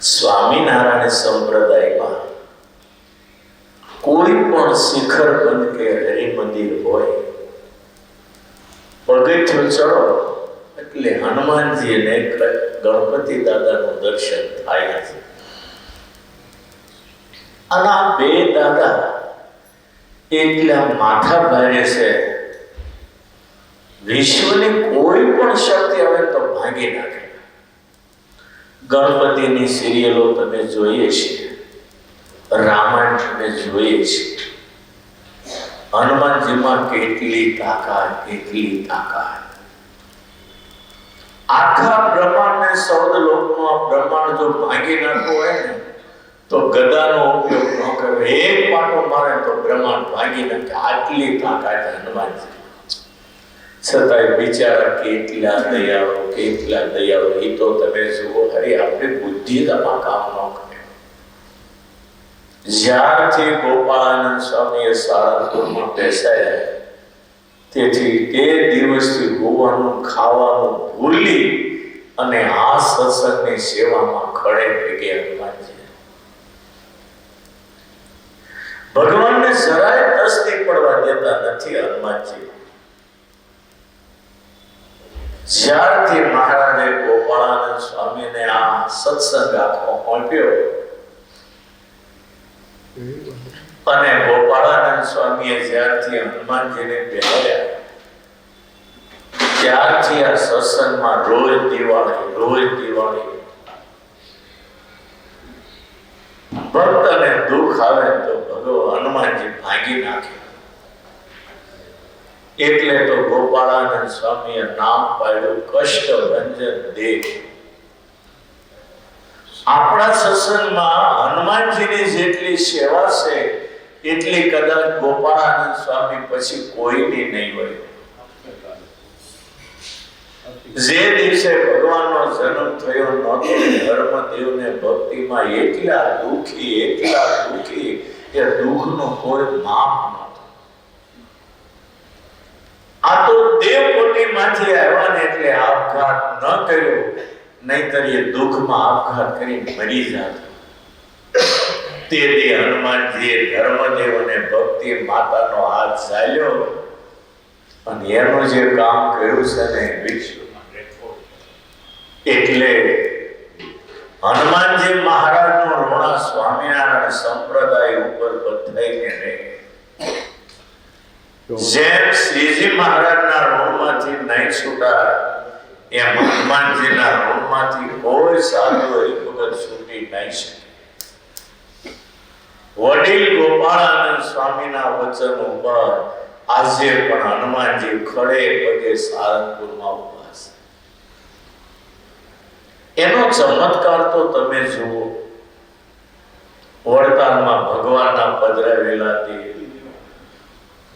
સ્વામિનારાયણ સંપ્રદાયમાં કોઈ પણ શિખર બંધ કે હરિમંદિર હોય, પગથિયું ચડો એટલે હનુમાનજી અને ગણપતિ દાદાનું દર્શન થાય છે. અને આ બે દાદા એટલા માથા ભારે છે, વિશ્વની કોઈ પણ શક્તિ આવે તો ભાંગી નાખે. ગણપતિની સિરિયલો તમે જોઈએ છે, રામાયણ તમે જોઈએ છે, હનુમાનજીમાં કેટલી તાકાત, કેટલી તાકાત. આખા બ્રહ્માંડને 14 લોકનો આ બ્રહ્માંડ જો ભાંગી નાખવો હોય ને તો ગદાનો ઉપયોગ ન કરવો. એક પાટો મારે તો બ્રહ્માંડ ભાંગી નાખે, આટલી તાકાત હનુમાનજી. છતાંય બિચારા કેટલા દયાળુ, કેટલા દયાળુ. એ તો તમે જુઓ, અરે આપણી બુદ્ધિ તમા કામ ન કરે. જ્યારથી ગોપાળાનંદ સ્વામીએ સારંગપુરમાં બેસાયા તેથી તે દિવસથી હોવાનું ખાવાનું ભૂલી અને આ સત્સંગની સેવામાં ખડે પગે હનુમાનજી. ભગવાનને જરાય તસ્તી પડવા દેતા નથી હનુમાનજી. જ્યારથી મહારાજે ગોપાળાનંદ સ્વામીને આ સત્સંગ આખો સોંપ્યો અને ગોપાળાનંદ સ્વામીએ જ્યારથી હનુમાનજીને બેહાડ્યા ત્યારથી આ સત્સંગમાં રોજ દિવાળી. ભક્તને દુઃખ આવે તો હનુમાનજી ભાંગી નાખે. એટલે તો ગોપાળાનંદ સ્વામીએ નામ પાડ્યું કષ્ટભંજન દેવ. આપણા સત્સંગમાં હનુમાનજીની જેટલી સેવા છે એટલી કદાચ ગોપાળાનંદ સ્વામી પછી કોઈની નહીં હોય. જે દિવસે ભગવાનનો જન્મ થયો નહોતો, ધર્મદેવને ભક્તિમાં એટલા દુઃખી એ દુઃખનો કોઈ માપ નહોતો. આ તો દેવકોટીમાંથી આવ્યા ને એટલે આપઘાત ન કર્યો, નહીતર એ દુઃખમાં આપઘાત કરી મરી જાત. તેથી હનુમાનજીએ ધર્મદેવ અને ભક્તિ માતાનો હાથ ઝાલ્યો અને એનું જે કામ કર્યું છે ને વિશ્વમાં રેકોર્ડ. એટલે હનુમાનજી મહારાજનો ઋણ સ્વામિનારાયણ સંપ્રદાય ઉપર બધાઈને રહે. જેમ શ્રીજી મહારાજના ઋણમાંથી નહીં છૂટા એમ હનુમાનજીના ઋણમાંથી કોઈ સાધુ હરિભગત છૂટી નહીં શકે. વડીલ ગોપાળાનંદ સ્વામીના વચન ઉપર આજે પણ હનુમાનજી ખડે પગે સારંગપુરમાં ઉભા છે. એનો ચમત્કાર તો તમે જુઓ. વડતાલમાં ભગવાનના પધરાવેલા દેવ,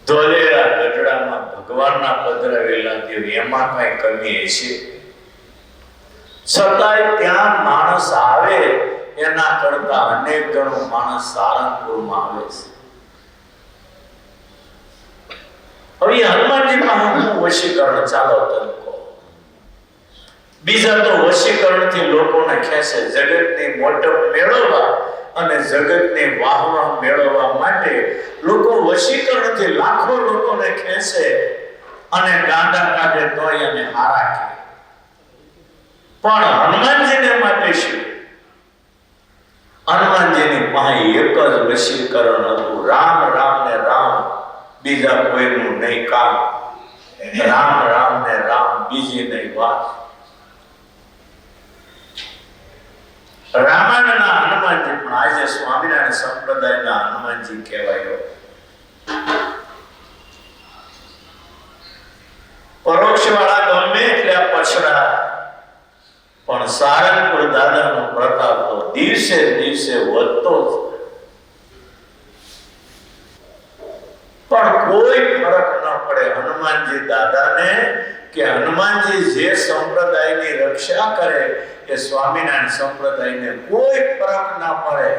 ધોલેરા ગઢડામાં ભગવાનના પધરાવેલા દેવ, એમાં કઈ કમી છે? છતાંય ત્યાં માણસ આવે એના કરતા અનેક ગણો માણસ સારંગપુરમાં આવે છે. હવે હનુમાનજી મહારાજનું વશીકરણ ચાલો તમે કહો. બીજા તો વશીકરણથી લોકોને ખેંચે, જગતની મોટપ મેળવવા અને જગતની વાહવા મેળવવા માટે લોકો વશીકરણથી લાખો લોકોને ખેંચે અને ગાંડા કાઢે તોય અને હારા કહે. પણ હનુમાનજીને માટે શું? હનુમાનજીની પાસે એક જ વશીકરણ હતું, રામ રામ ને રામ, બીજા કોઈનું નહીં કામ. રામ રામ ને રામ, બીજી નહીં વાત. રામાયણના હનુમાનજી પણ આજે સ્વામિનારાયણ સંપ્રદાયના હનુમાનજી કહેવાયો. પરોક્ષ વાળા ગમે એટલે પછડા, પણ સારંગપુર દાદાનો પ્રતાપ તો દિવસે દિવસે વધતો જ. પણ કોઈ ફરક ન પડે હનુમાનજી દાદાને કે હનુમાનજી જે સંપ્રદાયની રક્ષા કરે એ સ્વામિનારાયણ સંપ્રદાયને કોઈ ફરક ના પડે.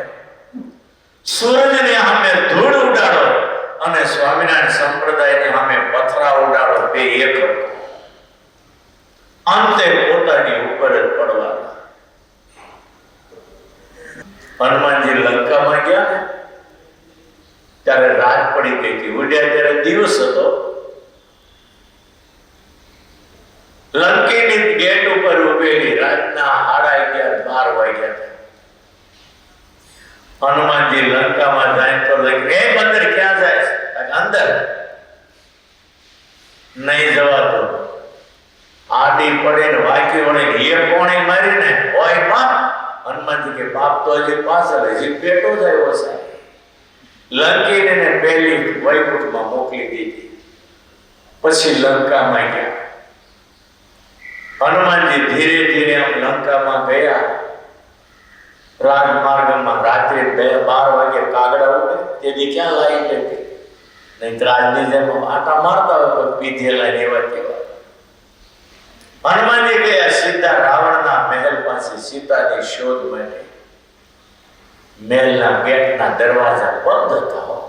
સૂરજને સામે ધૂળ ઉડાડો અને સ્વામિનારાયણ સંપ્રદાયને સામે પથરા ઉડાડો, બે એક અંતે પોતાની ઉપર જ પડવાના. હનુમાનજી લંકામાં ગયા ને ત્યારે રાત પડી ગઈ હતી. ઉડ્યા ત્યારે દિવસ હતો. લંકીની ગેટ ઉપર ઉભેલી રાતના 11:30-12 વાગ્યા હતા. હનુમાનજી લંકામાં જાય તો લખી, એ બંદર ક્યાં જાય? અંદર નહીં જવાતો. આડી પડે ને વાકી વળે એ કોણે મારીને હોય બાપ. હનુમાનજી કે બાપ તો હજી પાછળ, હજી પેટો જાય ઓછા. લંકીને પહેલી વૈકુંઠમાં મોકલી દીધી. પછી લંકામાં ગયા. હનુમાનજી ધીરે ધીરે આમ લંકામાં ગયા. રાજમાર્ગમાં રાત્રે 12 વાગે કાગડા ઉડે. તેથી ક્યાં લાઈન લેતી? નહીં રાજની જેમ આટા મારતા હોય પીધેલા એવા તેવા. હનુમાનજી ગયા સીધા રાવણના મહેલ પાસે સીતાની શોધ માટે. મહેલના ગેટના દરવાજા બંધ હતા.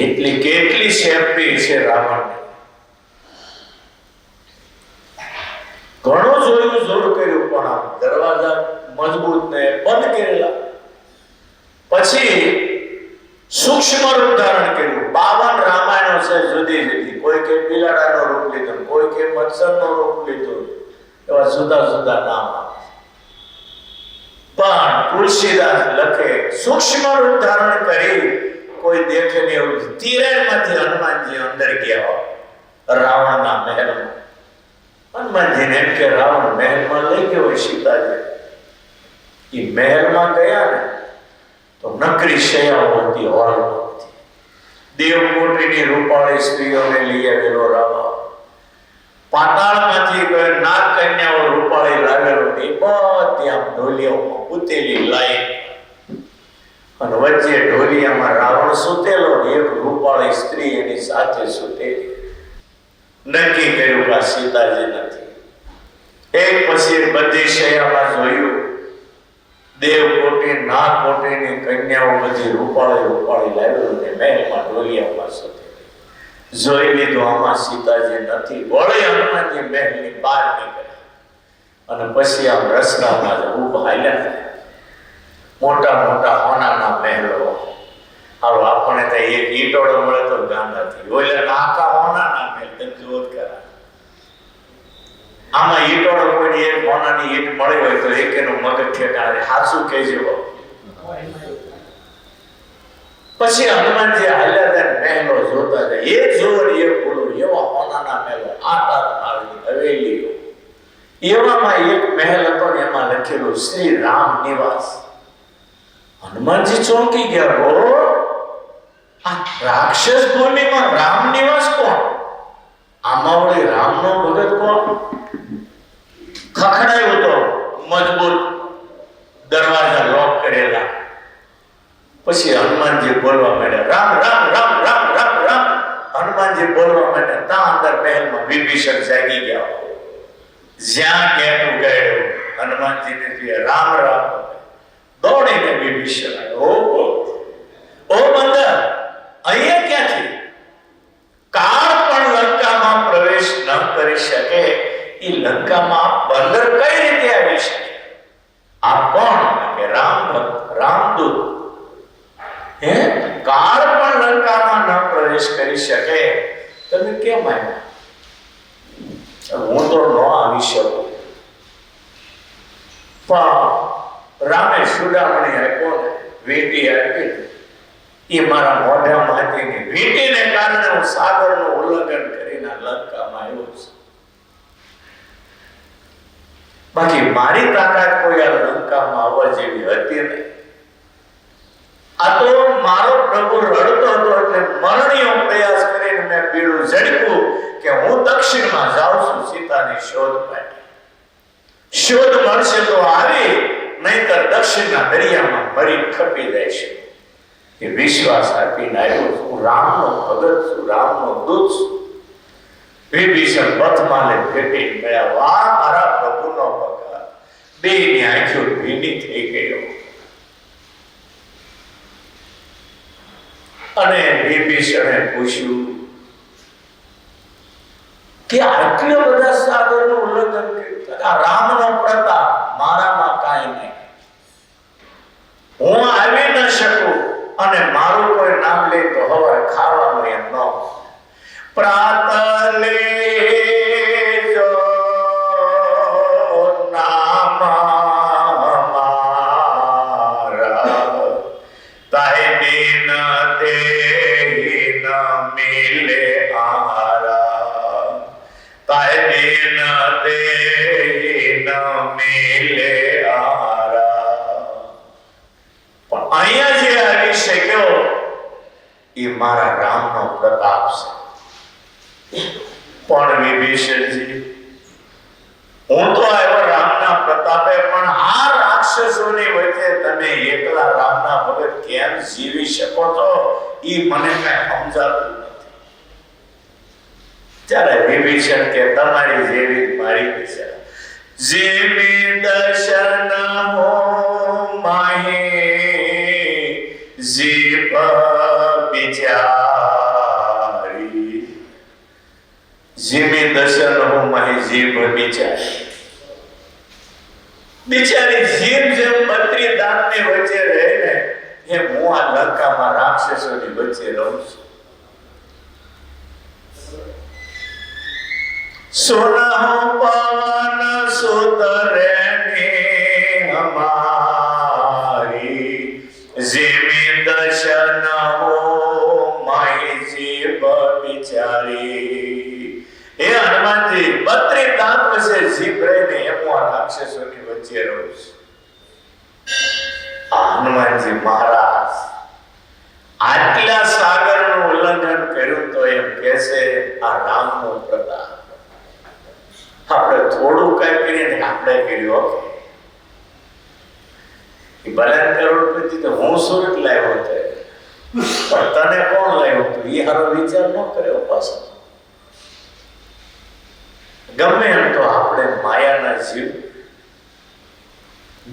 એટલી કેટલી સેફટી છે રાવણને. ઘણું જોયું, જોર કર્યું, પણ આ દરવાજા મજબૂત ને બંધ કરેલા. પછી સૂક્ષ્મ રૂપ ધારણ કર્યું. 52 રામાયણો છે જુદી જુદી. કોઈ કે બિલાડાનો રૂપ લીધો, કોઈ કે મત્સરનો રૂપ લીધો. એવા જુદા જુદા નામ આપે. પણ તુલસીદાસ લખે સૂક્ષ્મ રૂપ ધારણ કરી કોઈ દેખે ને એવું. તિરેણમાંથી હનુમાનજી અંદર ગયા રાવણના મહેલમાં. હનુમાનજીને એમ કે રાવણ મહેલમાં લઈ ગયો હોય સીતાજી. એ મહેલમાં ગયા ને તો નકરી શૈયાઓ હતી, હોલ હતી. દેવકોટીની રૂપાળી સ્ત્રીઓને લઈ આવેલો રાવણ. પાતાળમાંથી કોઈ નાગ કન્યાઓ રૂપાળી લાવેલો. એ બધી આમ ઢોલિયાઓમાં ઉતેલી લાઈન. અને વચ્ચે ઢોલિયામાં રાવણ સૂતેલો ને એક રૂપાળી સ્ત્રી એની સાથે સૂતેલી. નક્કી કર્યું કે સીતાજી નથી. એક પછી બધી શૈયામાં જોયું. દેવકોટી નાગકોટીની કન્યાઓ બધી રૂપાળી રૂપાળી લાવેલું ને મહેલમાં ઢોલિયામાં સૂતેલી. જોઈ લીધું આમાં સીતાજી નથી. વળી હનુમાનજી મહેલની બહાર નીકળ્યા અને પછી આમ રસ્તામાં ઉભા હાલ્યા. મોટા મોટા હોનાના મહેલો. હાલો આપણને તો એક ઈટોડો મળે તો ગાંડા થઈ. ઓલે આખા હોનાના મહેલ તમે જોત કરા. આમાં ઈટોડો કોઈ એક હોનાની ઈટ મળી હોય તો એક એનું મગજ ઠેકાણે. હાચું કહેજો. પછી હનુમાનજી હાલ્યા હતા મહેલો જોતા હતા. એક જોર એક બોલું એવા હોનાના મહેલો, 8 માળની હવેલીઓ. એવામાં એક મહેલ હતો ને એમાં લખેલું શ્રી રામ નિવાસ. હનુમાનજી ચોંકી ગયા. ઓ આ રાક્ષસ ભૂમિમાં રામ નિવાસ કોણ? આમાં વળી રામનો ભગત કોણ? ખખડાયો તો મજબૂત દરવાજા લોક કરેલા. પછી હનુમાનજી બોલવા માંડ્યા, રામ રામ રામ રામ રામ રામ. હનુમાનજી બોલવા માંડ્યા. ત્યાં અંદર મહેલમાં વિભીષણ જાગી ગયા. જ્યાં ગેટ ઉગાડ્યો હનુમાનજીને કહે રામ રામ. દોડીને વિભીષણ આવ્યો. ઓ બંદર, અહીંયા ક્યાંથી? કાળ પણ લંકામાં પ્રવેશ ન કરી શકે એ લંકામાં બંદર કઈ રીતે આવી શકે? આ કોણ? કે રામ ભક્ત, રામદૂત. હે, કાળ પણ લંકામાં ન પ્રવેશ કરી શકે, તમે કેમ આવ્યા? હું તો ન આવી શકું. પણ રામે સુડામણી આપ્યો ને, વીંટી આપી. એ મારા મોઢામાંથી વીંટીને કારણે હું સાગરનું ઉલ્લંઘન કરીને લંકામાં આવ્યો છું. બાકી મારી તાકાત કોઈ આ લંકામાં આવવા જેવી હતી નહીં. આ તો મારો પ્રભુ રડતો હતો એટલે મરણીયો પ્રયાસ કરીને મેં બીડું ઝડપ્યું કે હું દક્ષિણમાં જાઉં છું સીતાની શોધ માટે. શોધ મળશે તો આવી, નહીતર દક્ષિણના દરિયામાં મરી ખપી જાય. એ વિશ્વાસ આપીને આવ્યો છું. હું રામનો ભગત છું, રામનો દૂત છું. વિભીષણ પથમાલે ભેટી ગયા. વાહ મારા પ્રભુનો ભગત. બેની આંખો ભીની થઈ ગયો. અને વિભીષણે પૂછ્યું કે આટલા બધા સાગરનું ઉલ્લંઘન કર્યું. આ રામનો પ્રતાપ મારામાં કાંઈ નહીં. હું આવી ન શકું અને મારું કોઈ નામ લે તો હવે ખાવાનું એમ ન પ્રાતલે જો નામ મારા તાહે દિન દેહી ન મિલે આહારા તાહે દિન દેહી ન મિલે આહારા. પણ અહીંયા જે આવી શક્યો એ મારા રામનો પ્રતાપ છે. પણ વિભીષણજી, હું તો આવ્યો રામના પ્રતાપે, પણ આ રાક્ષસોની વચ્ચે તમે એકલા રામના ભગત કેમ જીવી શકો છો એ મને કઈ સમજાતું નથી. ત્યારે વિભીષણ કે તમારી જેવી મારી દિશા જેવી દર્શન હો માહી જીપ બિચારી જીમી દર્શન હું માહી જીભ બિચારી. બિચારી જીભ જેમ બત્રી દાંતની વચ્ચે રહે ને એ હું આ લંકામાં રાક્ષસોની વચ્ચે રહું છું. સોના પવન સુતરેની હમારી જીવી દર્શન હો માહી જીભ બિચારી. હે હનુમાનજી, બત્રી દાંત વચ્ચે જીભ રહીને એમ હું આ રાક્ષસોની વચ્ચે રહું છું. આ હનુમાનજી મહારાજ આટલા સાગરનું ઉલ્લંઘન કર્યું તો એમ કહેશે આ રામનો પ્રતાપ. આપણે થોડું કઈ કરીને આપણે કર્યું. ભલે કરોડપતિ તો હું સુરત લાવ્યો હતો, પણ તને કોણ લાવ્યો તું એ હારો વિચાર ન કર્યો પાછો. ગમે એમ તો આપણે માયાના જીવ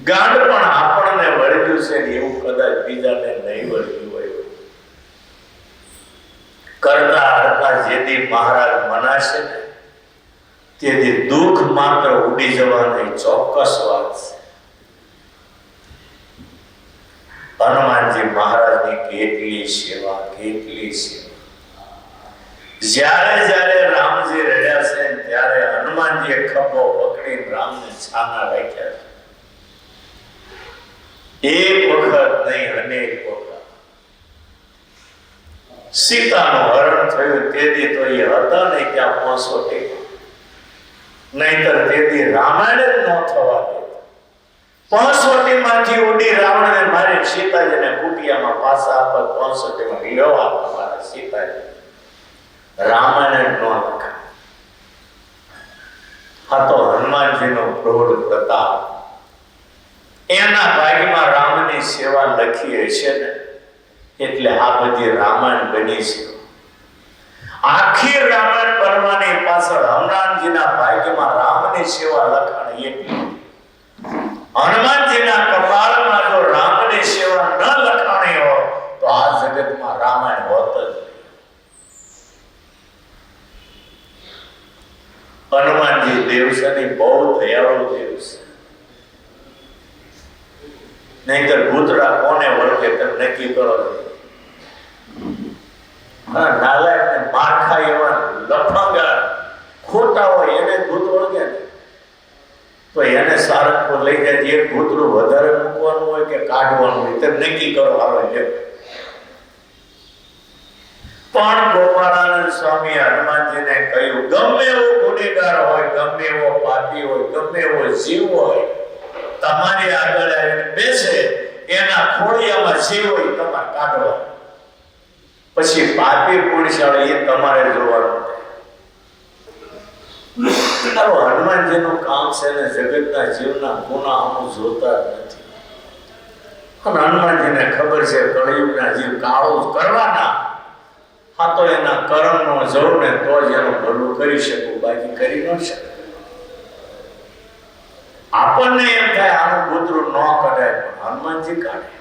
ગાંડ પણ આપણને વળગ્યું છે ને એવું કદાચ બીજાને નહીં વળગ્યું હોય. કરતા હરતા જેથી મહારાજ મનાશે ને તેથી દુઃખ માત્ર ઉડી જવાની ચોક્કસ વાત છે. હનુમાનજી મહારાજની કેટલી સેવા, કેટલી સેવા. જ્યારે જ્યારે રામજી રડ્યા છે ત્યારે હનુમાનજીએ ખભો પકડી રામને છાના રાખ્યા છે. એક વખત નહીં, અનેક વખત. સીતાનું હરણ થયું તેથી તો એ હતા નહીં ત્યાં પહોંચોટી, નહીતર તેથી રામાયણ જ ન થવા દે. પહોંચોટીમાંથી ઉડી રાવણને મારી સીતાજીને કુટિયામાં પાછા આપત પહોંચોટીમાં લેવા મારા સીતાજી. રામાયણ ન લખાય. આ તો હનુમાનજીનો પ્રૌઢ પ્રતાપ. એના ભાગ્યમાં રામની સેવા લખી હશે ને એટલે આ બધી રામાયણ બની છે. આખી રામાયણ બનવાની પાછળ હનુમાનજીના ભાગ્યમાં રામની સેવા લખાણી એટલી. હનુમાનજીના કપાળમાં જો રામની સેવા ન લખાણી હોય તો આ જગતમાં રામાયણ હોત જ નહીં. હનુમાનજી દેવ છે ને બહુ દયાળુ દેવ છે. નહીતર ભૂતડા કોને વળગે તમે નક્કી કરો. નાલાયક ને મારખા એવા લફંગા ખોટા હોય એને ભૂત વળગે ને તો એને સારંગપુર લઈ જાય. એક ભૂતરું વધારે મૂકવાનું હોય કે કાઢવાનું હોય તમે નક્કી કરો. હાલો લે. પણ ગોપાળાનંદ સ્વામી હનુમાનજીને કહ્યું ગમે એવો ગુનેગાર હોય, ગમે એવો પાપી હોય, ગમે એવો જીવ હોય, તમારી આગળ આવીને બેસે એના ખોડિયામાં જીવ હોય તમારે કાઢવા. પછી પાપી પુણ્યશાળી એ તમારે જોવાનું. હનુમાનજીનું કામ છે ને જગતના જીવના ગુના અમુક જોતા જ નથી. અને હનુમાનજીને ખબર છે કળિયુગના જીવ કાળો કરવાના. હા તો એના કર્મનો જવું ને તો જ એનું ભલું કરી શકું, બાકી કરી ન શકું. આપણને એમ થાય આનું પુત્રું ન કઢાય, પણ હનુમાનજી કાઢે.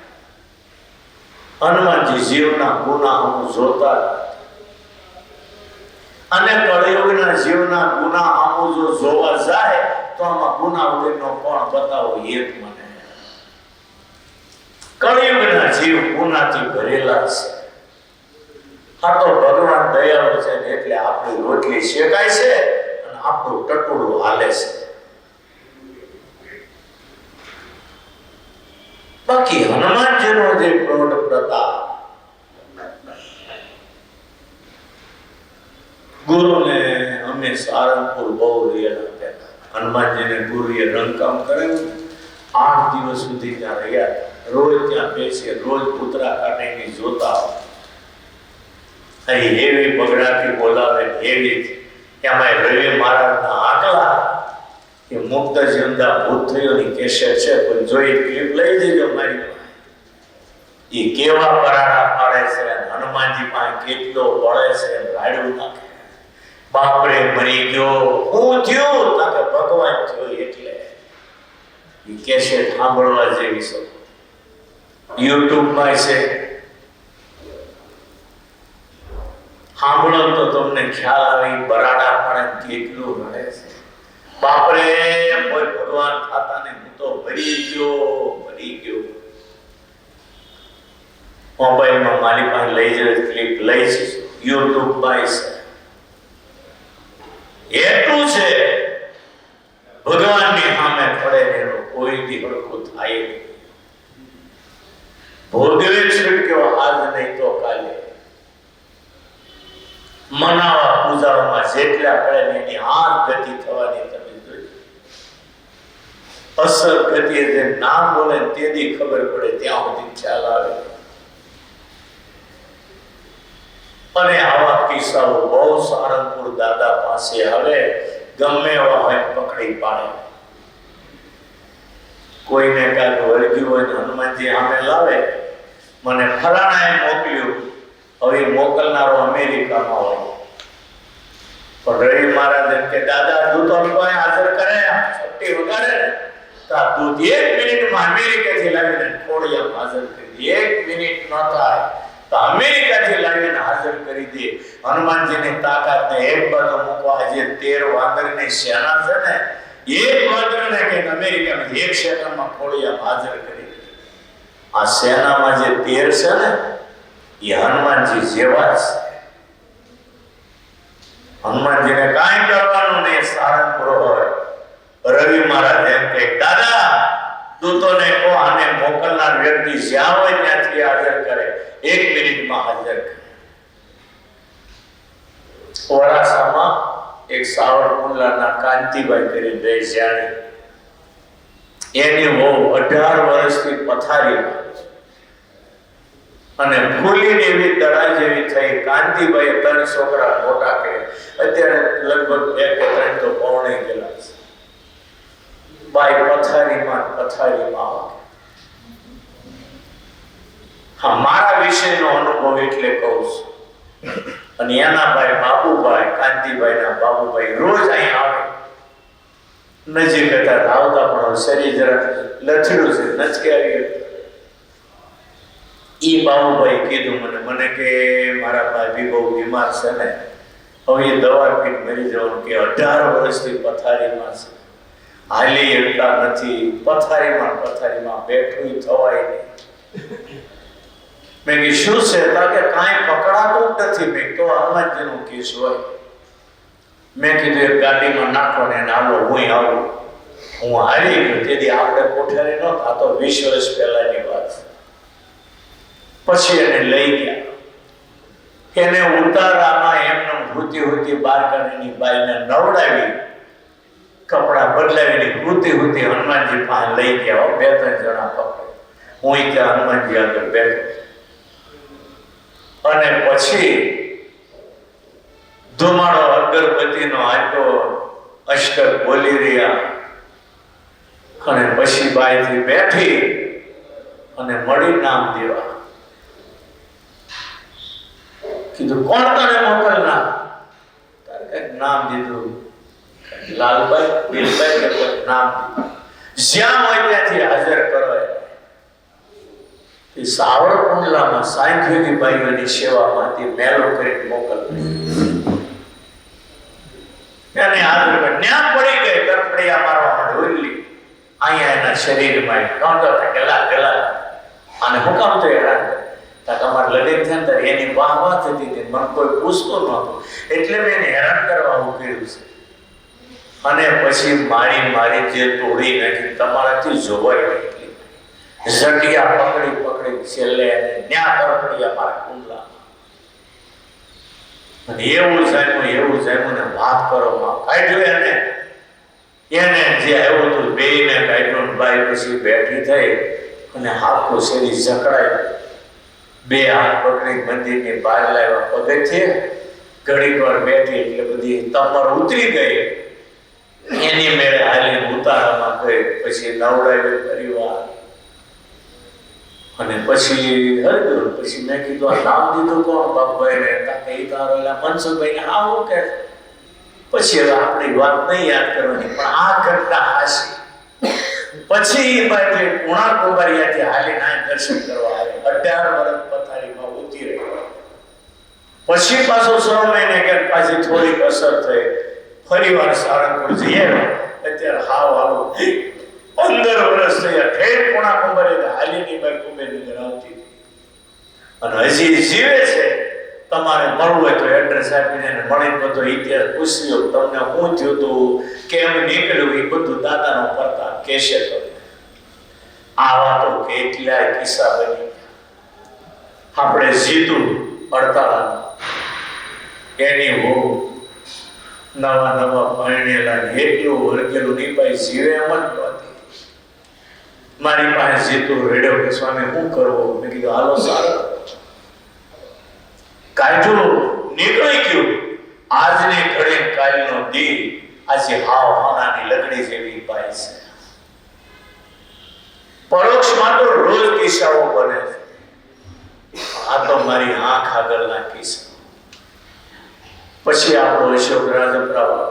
હનુમાનજી જીવના ગુના અમુક જોતા અને કળિયુગના જીવના ગુના અમુક જો જોવા જાય તો આમાં ગુના વગરનો કોણ બતાવો એક મને. કળિયુગ જીવ ગુનાથી ભરેલા છે. આ તો ભગવાન દયાળુ છે ને એટલે આપણી રોટલી શેકાય છે અને આપણું ટટોળું હાલે છે. બાકી હનુમાનજીનો જે પ્રૌઢ પ્રતાપ, ગુરુને અમે સારંગપુર બહુ રહ્યા હતા. હનુમાનજીને ગુરુએ રંગકામ કરાવ્યું. 8 દિવસ સુધી ત્યાં રહ્યા. રોજ ત્યાં બેસીએ, રોજ પુતરા કાઢીને જોતા. અહીં એવી બગડાટી બોલાવે, એવી એમાં રવિ મહારાજના આકલા એ મુક્ત જીવતા ભૂત થયોની કેસેટ છે, પણ જોઈ ક્લિપ લઈ દેજો મારી પાસે. એ કેવા પરાડા પાડે છે, હનુમાનજી પાસે કેટલો વળે છે, રાડ્યું નાખે. બાપરે મરી ગયો, હું થયું તાકે ભગવાન થયો. એટલે એ કેસેટ સાંભળવા જેવી છે. યુટ્યુબમાં છે, સાંભળો તો તમને ખ્યાલ આવે. બરાડા પાડે કેટલું રડે છે. બાપરે કોઈ ભગવાન થતા ને હું તો ભરી ગયો. મોબાઈલમાં મારી પાસે લઈ જાય ક્લિપ લઈ છે, યુટ્યુબ માં છે. એટલું છે ભગવાનની સામે પડે ને એનો કોઈ દી હળખું થાય નહીં. ભોગવે છૂટક્યો આજ નહીં તો કાલે. મનાવા પૂજાઓમાં જેટલા પડે ને એની હાર ગતિ થવાની તમે જોઈ. અસર ગતિ જે નામ બોલે તેથી ખબર પડે, ત્યાં સુધી ખ્યાલ આવે. અને આવા કિસ્સાઓ બહુ સારંગપુર દાદા પાસે આવે. ગમે એવા હોય પકડી પાડે. કોઈને કાંઈક વળગ્યું હોય ને હનુમાનજી સામે લાવે, મને ફલાણાએ મોકલ્યું. હવે મોકલનારો અમેરિકામાં હોય, પણ રવિ મહારાજ કે દાદા દૂતો કોઈ હાજર કરે, છઠ્ઠી વગાડે ને તો આ દૂત 1 મિનિટમાં અમેરિકાથી લાવીને ખોડિયામાં હાજર કરી દે. 1 મિનિટ ન થાય તો અમેરિકાથી લાવીને હાજર કરી દે. હનુમાનજીની તાકાતને એક બાજુ મૂકવા, જે 13 વાંદરની સેના છે ને, એક વાંદરને કે અમેરિકામાં 1 સેકન્ડમાં ખોડિયામાં હાજર કરી દે. આ સેનામાં જે 13 છે ને એ હનુમાનજી જેવા છે. હનુમાનજીને કાંઈ કરવાનું નહીં. સારંગપુર હોય, રવિ મહારાજ એમ કે દાદા દૂતોને કહો આને મોકલનાર વ્યક્તિ જ્યાં હોય ત્યાંથી હાજર કરે, 1 મિનિટમાં હાજર કરે. વરાસામાં એક સાવરકુંડલાના કાંતિભાઈ કરી રહી જાણી, એની બહુ 18 વર્ષથી પથારીમાં અને ફૂલીને એવી દડા જેવી થઈ. કાંતિભાઈ 3 છોકરા મોટા કર્યા. અત્યારે લગભગ 2 કે 3 તો પૌણે ગયેલા છે. બાઈ પથારીમાં હા, મારા વિશેનો અનુભવ એટલે કહું છું. અને એના ભાઈ બાબુભાઈ, કાંતિભાઈના બાબુભાઈ રોજ અહીં આવે. નજીક હતા આવતા, પણ શરીર જરા લથડું છે, નચકે આવી. ઈ બાબુભાઈ કીધું મને કે મારા ભાઈ બહુ બીમાર છે ને, હવે એ દવા પીને મરી જવાનું. કે 18 વર્ષથી પથારીમાં છે, હાલી શકતા નથી. પથારીમાં બેઠું થવાય નહીં. મેં કીધું શું છે? કે કાંઈ પકડાતું જ નથી. મેં તો હનુમાનજીનું કેસ હોય. મેં કીધું એક ગાડીમાં નાખો ને હાલો, હું આવું. હું હારી ગયો. તેથી આપણે કોઠારી ન થતો, 20 વર્ષ પહેલાની વાત. પછી એને લઈ ગયા. એને ઉતારામાં એમને હુતી બાર કાઢીની બાઈને નવડાવી, કપડા બદલાવીને હુતી હનુમાનજી પાસે લઈ ગયા. 2-3 જણા પકડે. હું ત્યાં હનુમાનજી આગળ બેઠો. અને પછી ધુમાડો અગરબત્તીનો આપ્યો, અષ્ટક બોલી રહ્યા. અને પછી બાઈથી બેઠી અને મળી નામ દેવા. કીધું કોણ તને મોકલનાર? તારે કઈક નામ દીધું, લાલભાઈ, બિલભાઈ કે કોઈ નામ દીધું. જ્યાં હોય ત્યાંથી હાજર કરો. એ સાવરકુંડલામાં સાંખ્યોગી ભાઈઓની સેવામાંથી મેલો કરી મોકલવી. એને હાજર ન્યા પડી ગઈ. તરફડિયા મારવા માંડે. ઓલી અહીંયા એના શરીરમાં ગલા અને હું કામ તો હેરાન કરે? તમારે લગ્ન થયા ત્યારે એની વાહ થતી હતી, મને કોઈ પૂછતું નહોતું, એટલે મેં એને હેરાન કરવા હું કર્યું છે. અને પછી મારી જે તોડી નાખી તમારાથી જોવાય નહીં. ઝટિયા પકડી છેલ્લે ન્યા તરફડિયા મારા કુંડલા. અને એવું જામ્યું ને વાત કરો માં કાઢ્યું એને જે આવ્યું હતું બેયને કાઢ્યું. બાઈ પછી બેઠી થઈ અને હાથો શેરી જકડાય, બે હાથ પકડી મંદિરની બહાર લાવ્યા. પગથિયે ઘડીક વાર બેઠી એટલે બધી તમર ઉતરી ગઈ. એની મેળે હાલી ઉતારામાં ગઈ, પછી નવડાવી પરિવાર અને પછી હરગ્યું. પછી મેં કીધું આ નામ દીધું કોણ? બાપભાઈ ને. તાકે ઈ તારો મનસુખભાઈ ને આવું કે. પછી હવે આપણી વાત નહીં યાદ કરવાની, પણ આ ઘટના હાસી. પછી એ બાજુ પૂર્ણા કુંભારિયાથી હાલી ના દર્શન કરવા આવે. 18 વર્ષ પથારીમાં ઉતી રહી. પછી પાછો 6 મહિને કે પાછી થોડીક અસર થઈ. ફરી વાર સારંગપુર જઈએ. અત્યારે હાલું 15 વર્ષ થયા. ઠેઠ પૂર્ણા કુંભારિયા હાલીની બાઈ કુંભેરની ધરાવતી અને હજી જીવે છે. તમારે મળવું હોય તો એડ્રેસ આપીને મળીને બધો ઇતિહાસ પૂછ્યો, તમને શું થયું હતું, કેમ નીકળ્યું, એ બધું દાદાનો પ્રતાપ કહેશે. તો આવા તો કેટલાય કિસ્સા બની. આપણે જીતું 48 એની વહુ નવા પરણેલા એટલું વર્ગેલું નિભાઈ જીવે એમ જ નહોતી. મારી પાસે જીતું રેડ્યો કે સ્વામી શું કરવું? મેં કીધું હાલો સારું કાઢ્યું, નીકળી ગયું. આજની ઘડી કાલનો દી આજે હાવ હાનાની લગડી જેવી પાય છે. પરોક્ષમાં તો રોજ કિસ્સાઓ બને છે. આ તો મારી આંખ આગળના કિસ્સા. પછી આપણો અશોક રાજપરા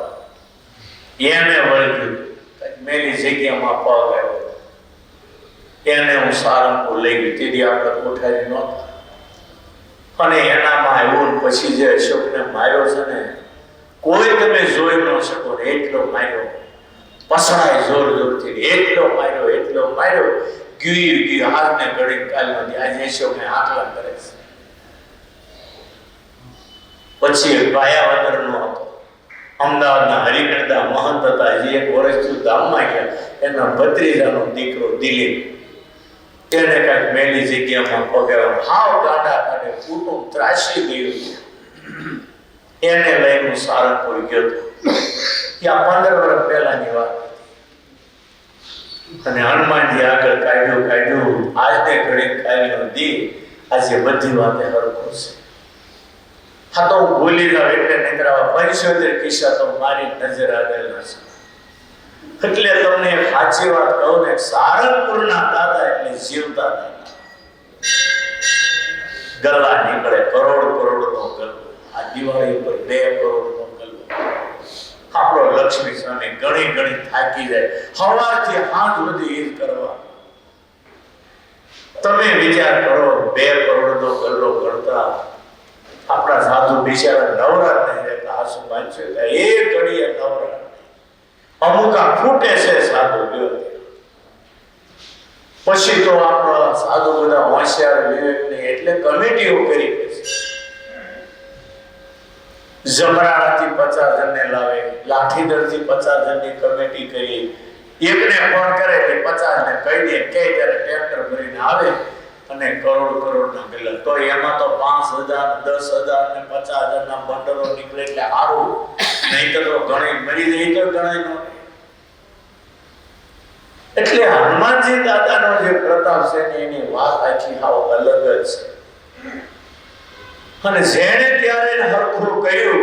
એને વળગ્યું, મેલી જગ્યામાં પગ આવ્યો. એને હું સારંગપુર લઈ ગઈ. તેથી આપણે કોઠારી નહોતા. અને એનામાં આવ્યું. પછી જે અશોકને માર્યો છે ને, કોઈ તમે જોઈ ન શકો. એટલો માર્યો, પસણાય જોરથી. એટલો માર્યો ગયું હાથને ગળી કાલમાંથી. આજે અશોકને આકલા કરે છે. પછી ભાયાવદરનો હતો, અમદાવાદના હરિકૃષ્ણ મહંત હતા. જે 1 વર્ષથી ધામમાં ગયા. એના ભત્રીજાનો દીકરો દિલીપ, એને કાંઈક મેલી જગ્યામાં પગાવ્યો. હાવ ગાડા કાઢે, કુટુંબ ત્રાસી ગયું. એને લઈને સારંગપુર ગયો હતો. ત્યાં 15 વર્ષ પહેલાની વાત. અને હનુમાનજી આગળ કાઢ્યું. આજને ઘડી કાઢ્યો દી. આજે બધી વાતે હરખો છે. હા તો હું ભૂલી જાઉં એટલે નહીં. 75 કિસ્સા તો મારી નજર આવેલા છે. એટલે તમને એક સાચી વાત કહું ને, સારંગપુરના દાદા એટલે જીવતા દાદા. ગલ્લા નીકળે, કરોડ નો ગલ્લો. આ દિવાળી ઉપર 2 કરોડનો ગલ્લો. આપણો લક્ષ્મી સ્વામી ઘણી થાકી જાય. સવારથી સાંજ સુધી ઈદ કરવા. તમે વિચાર કરો, 2 કરોડનો ગલ્લો કરતા આપણા સાધુ બિચારા નવરાત નહીં રહેતા. આસુ માનશે એક ઘડીએ નવરાત. અમુક ફૂટે છે સાધુ. પછી તો આપણા સાધુ બધા હોશિયાર વિવેકની એટલે કમિટીઓ કરી છે. જમરાણાથી 50 જણને લાવે, લાઠીદરથી 50 જણની કમિટી કરી. એકને ફોન કરે એટલે 50 ને કહી દે કે ત્યારે ટ્રેક્ટર ભરીને આવે અને કરોડના બિલ. તો એમાં તો 5,000, 10,000 ને 50,000 ના બંડલો નીકળે એટલે સારું. નહીં તો ઘણી મરી જાય તો ગણાય ન. એટલે હનુમાનજી દાદાનો જે પ્રતાપ છે ને, એની વાત આખી હાવ અલગ જ છે. અને જેણે ત્યારે હરખું કર્યું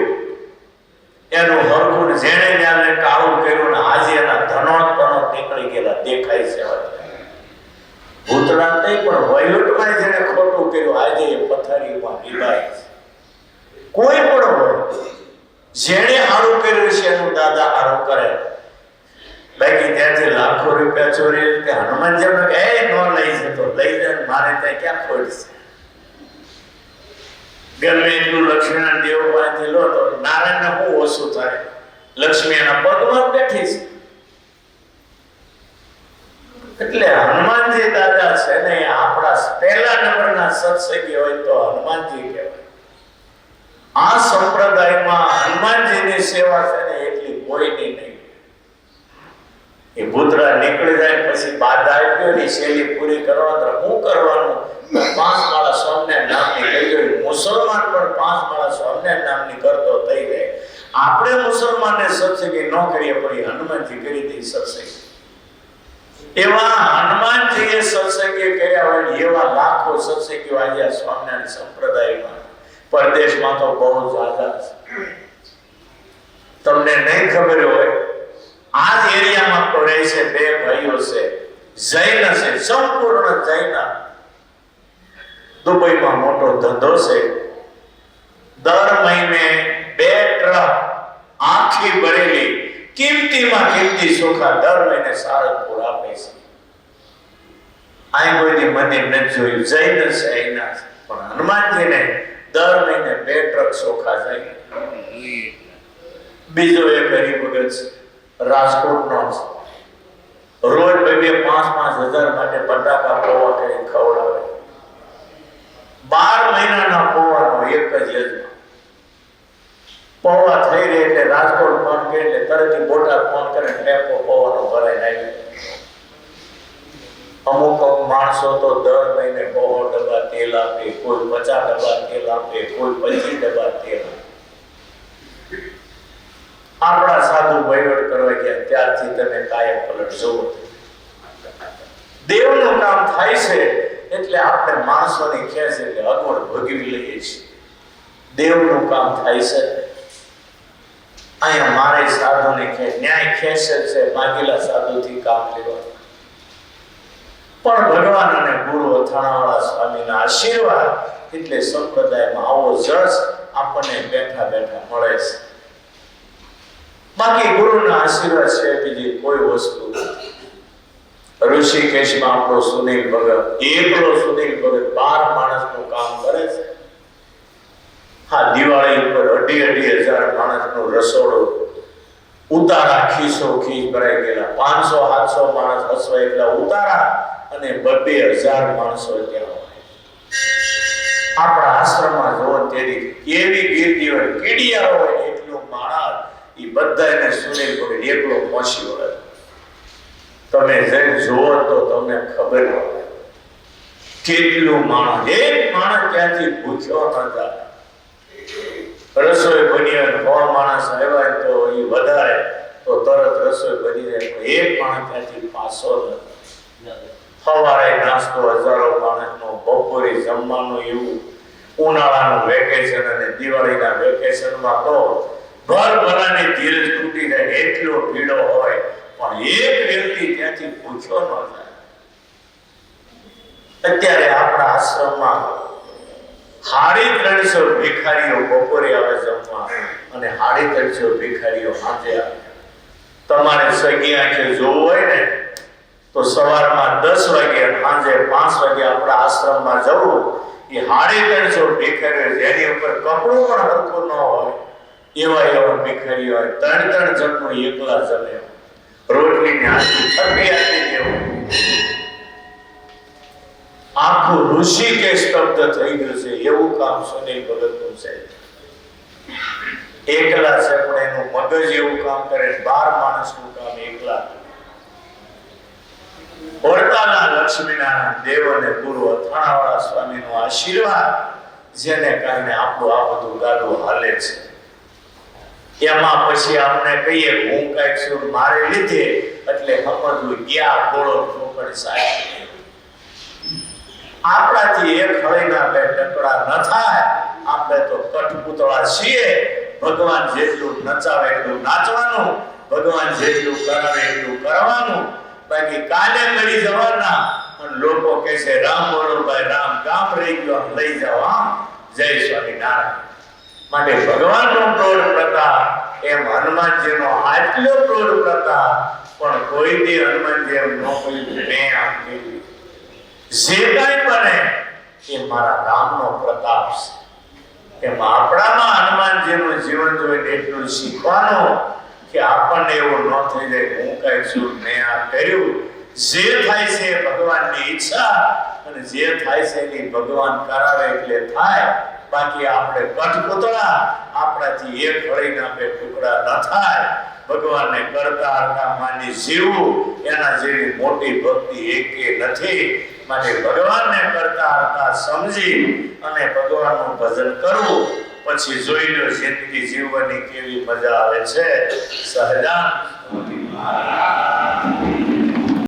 એનું હરખું, જેણે ત્યારે કાળું કર્યું ને આજે એના ધનોત નીકળી ગયેલા દેખાય છે. ભૂતળા નહીં પણ વહીવટમાં જેને ખોટું કર્યું આજે એ પથારીમાં વિદાય છે. કોઈ પણ હોય જેણે સારું કર્યું છે એનું દાદા સારું કરે. બાકી ત્યાંથી લાખો રૂપિયા ચોરી કે હનુમાનજી કે ન લઈ જતો, લઈ જાય મારે ત્યાં ક્યાં ખોટ છે. ગમે એટલું લક્ષ્મીનારાયણ દેવ પાસેથી લો તો નારાયણને શું ઓછું થાય? લક્ષ્મી એના પગમાં બેઠી છે. એટલે હનુમાનજી દાદા છે ને આપણા પહેલા નંબરના સત્સંગી હોય તો હનુમાનજી કહેવાય. આ સંપ્રદાયમાં હનુમાનજીની સેવા છે ને એટલી કોઈની નહીં. એ ભૂતરા નીકળી જાય પછી બાધા આપ્યો ની શૈલી પૂરી કરવા તો શું કરવાનું? 5 માળા સ્વામિનારાયણ નામની કહી દો. મુસલમાન પણ 5 માળા સ્વામિનારાયણ નામની કરતો થઈ જાય. આપણે મુસલમાનને સત્સંગી ન કરીએ પણ હનુમાનજી કરી દે સત્સંગી. એવા હનુમાનજીએ સત્સંગી કર્યા હોય એવા લાખો સત્સંગીઓ આજે સ્વામિનારાયણ સંપ્રદાયમાં પરદેશમાં તો બહુ જ્યાદા છે. તમને નહીં ખબર હોય, આ જ એરિયામાં તો રહે છે 2 ભાઈઓ છે, જૈન છે, સંપૂર્ણ જૈન. દુબઈમાં મોટો ધંધો છે. દર મહિને 2 ટ્રક આખી ભરેલી કિંમતીમાં કિંમતી ચોખા દર મહિને સારંગપુર આપે છે. આ કોઈની મંદિર નથી જોયું, જૈન છે એના, પણ હનુમાનજીને દર મહિને 2 ટ્રક ચોખા જાય. બીજો એક હરિભગત રાજકોટનો રોજ 2-5 હજાર માટે બટાકા પૌવા કરી ખવડાવે. 12 મહિનાના પૌવાનો એક જ યજમાન. પૌવા થઈ રહે એટલે રાજકોટ ફોન કરે એટલે તરત બોટાદ ફોન કરે ટેમ્પો પૌવાનો ભરાઈને આવી. અમુક માણસો તો દર મહિને 100 ડબ્બા તેલ આપે, કોઈ 50 ડબ્બા તેલ આપે, કોઈ 25 ડબ્બા તેલ આપે. આપણા સાધુ વહીવટ કરવા ગયા ત્યારથી તમે કાયા પલટ જોવો. દેવનું કામ થાય છે એટલે આપણે માણસોની ખેંચ એટલે અગવડ ભોગવી લઈએ છીએ. દેવનું કામ થાય છે. અહીંયા મારે સાધુની ખેંચ ન્યાય ખેંચે છે, માગેલા સાધુથી કામ લેવા. પણ ભગવાન અને ગુરુ અથાણાવાળા સ્વામીના આશીર્વાદ એટલે સંપ્રદાયમાં આવો જસ આપણને બેઠા બેઠા મળે છે. બાકી ગુરુના આશીર્વાદ છે બીજી કોઈ વસ્તુ નથી. ઋષિકેશમાં આપણો સુનિલ ભગત, એકલો સુનિલ ભગત 12 માણસનું કામ કરે છે. હા, દિવાળી ઉપર 2,500 માણસનું રસોડું, ઉતારા ખીસો ખીચ ભરાઈ ગયેલા, 500-700 માણસ હસવા એટલા ઉતારા અને 2,000 માણસો ત્યાં હોય. આપણા આશ્રમમાં જોવો તેરી એવી ગીર્દી હોય, કીડિયા હોય એટલું માણસ એ બધાને સુનિલ ભગત એકલો પહોંચી વળે. તમે જઈને જુઓ તો તમને ખબર પડે કેટલું માણસ. એક માણસ ત્યાંથી ભૂખ્યો ન જાય. રસોઈ બની હોય 100 માણસ આવ્યા તો એ વધારે તો તરત રસોઈ બની જાય. એક માણસ ત્યાંથી પાછો નથી. સવારે નાસ્તો હજારો માણસનો, બપોરે જમવાનું, એવું ઉનાળાનું વેકેશન અને દિવાળીના વેકેશનમાં તો ઘર ભરાની ધીરજ તૂટી જાય એટલો ભીડો હોય પણ એક વ્યક્તિ ત્યાંથી પૂછ્યો ન જાય. અત્યારે આપણા આશ્રમમાં 350 ભિખારીઓ બપોરે આવે જમવા અને 350 ભિખારીઓ સાંજે આવે. તમારે સગી આંખે જોવું હોય ને તો સવારમાં 10 વાગે અને સાંજે 5 વાગે આપણા આશ્રમમાં જવું. એ 350 ભિખારીઓ જેની ઉપર કપડું પણ હરખું ન હોય એવા ભિખારીઓ હોય. 3 જણનું એકલા જમે, રોટલીની આખી થપ્પી આપી દેવું. આખું ઋષિકેશ સ્તબ્ધ થઈ ગયું છે. એવું કામ સુનિલ ભગતનું છે. એકલા છે પણ એનું મગજ એવું કામ કરે. 12 માણસનું કામ એકલા. વડતાલના લક્ષ્મીનારાયણ દેવ અને ગુરુ અથાણાવાળા સ્વામીનો આશીર્વાદ જેને કારણે આપણું આ બધું ગાડું હાલે છે. એમાં પછી આપણે કહીએ હું કઈક છું મારે લીધે એટલે સમજવું ગયા ઘોડો ચોકડ સાહેબ. આપણાથી એક હળીના 2 ટકરા ન થાય. આપણે તો કઠપુતળા છીએ. ભગવાન જેટલું નચાવે એટલું નાચવાનું, ભગવાન જેટલું કરાવે એટલું કરવાનું. બાકી કાલે કરી જવાના અને લોકો કહે છે રામ બોલો ભાઈ રામ, કામ રહી ગયો લઈ જાઓ. આમ જય સ્વામિનારાયણ. માટે ભગવાનનો પ્રૌઢ પ્રતાપ એમ હનુમાનજીનો આટલો પ્રૌઢ પ્રતાપ પણ કોઈ દી હનુમાનજી એમ ન કહ્યું મેં આમ કર્યું. જે કાંઈ બને એ મારા રામનો પ્રતાપ છે. એમ આપણામાં હનુમાનજીનું જીવન જોઈને એટલું શીખવાનું કે આપણને એવું ન થઈ જાય હું કઈ છું મેં આ કર્યું. જે થાય છે એ ભગવાનની ઈચ્છા, અને જે થાય છે એની ભગવાન કરાવે એટલે થાય. બાકી આપણે કઠપુતળા, આપણાથી એક હળીના બે ટુકડા ન થાય. ભગવાનને કરતા હરતા માની જીવવું, એના જેવી મોટી ભક્તિ એકે નથી. માટે ભગવાનને કરતા હરતા સમજી અને ભગવાનનું ભજન કરવું, પછી જોઈ લો જિંદગી જીવવાની કેવી મજા આવે છે. સહજાનંદ સ્વામી મહારાજ